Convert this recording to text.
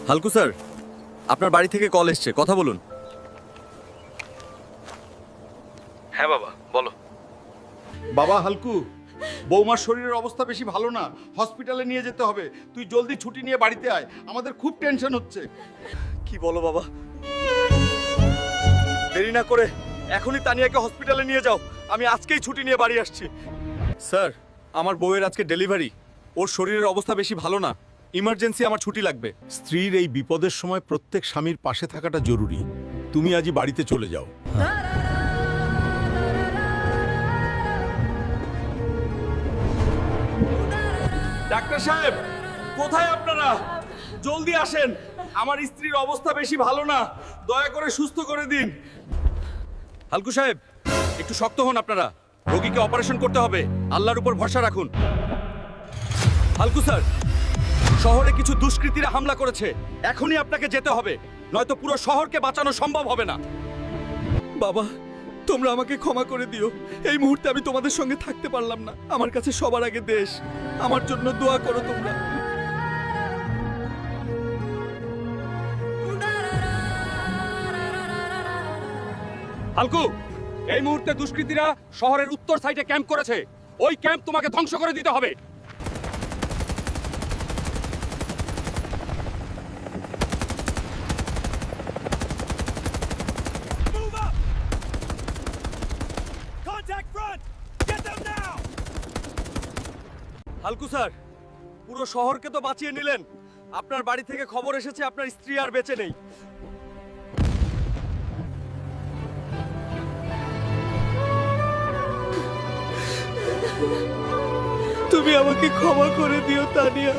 হালকু sir, আপনার বাড়ি থেকে কল এসছে, কথা বলুন। হ্যাঁ বাবা, বলো। বাবা হালকু, বৌমার শরীরের অবস্থা বেশি ভালো না, হসপিটালে নিয়ে যেতে হবে। তুই জলদি ছুটি নিয়ে বাড়িতে আয়, আমাদের খুব টেনশন হচ্ছে। কি বলো বাবা? দেরি না করে এখনই তানিয়াকে হসপিটালে নিয়ে যাও। আমি আজকেই ছুটি নিয়ে বাড়ি আসছি। স্যার, আমার বউয়ের আজকে ডেলিভারি। ওর শরীরের অবস্থা বেশি ভালো না, ইমার্জেন্সি আমার ছুটি লাগবে। স্ত্রীর এই বিপদের সময় প্রত্যেক স্বামীর পাশে থাকাটা জরুরি। তুমি আজই বাড়িতে চলে যাও। ডাক্তার সাহেব, কোথায় আপনারা? জলদি আসেন, আমার স্ত্রীর অবস্থা বেশি ভালো না, দয়া করে সুস্থ করে দিন। হালকু সাহেব, একটু শক্ত হন আপনারা, রোগীকে অপারেশন করতে হবে, আল্লাহর উপর ভরসা রাখুন। হালকু স্যার, শহরে কিছু দুষ্কৃতীরা হামলা করেছে, এখনই আপনাকে যেতে হবে, নয়তো পুরো শহরকে বাঁচানো সম্ভব হবে না। বাবা, তোমরা আমাকে ক্ষমা করে দিও, এই মুহূর্তে আমি তোমাদের সঙ্গে থাকতে পারলাম না। আমার কাছে সবার আগে দেশ, আমার জন্য দোয়া করো তোমরা। হালকু, এই মুহূর্তে দুষ্কৃতীরা শহরের উত্তর সাইডে ক্যাম্প করেছে, ওই ক্যাম্প তোমাকে ধ্বংস করে দিতে হবে। হালকু স্যার, পুরো শহরকে তো বাঁচিয়ে নিলেন, আপনার বাড়ি থেকে খবর এসেছে আপনার স্ত্রী আর বেঁচে নেই। তুমি আমাকে ক্ষমা করে দিও তানিয়া।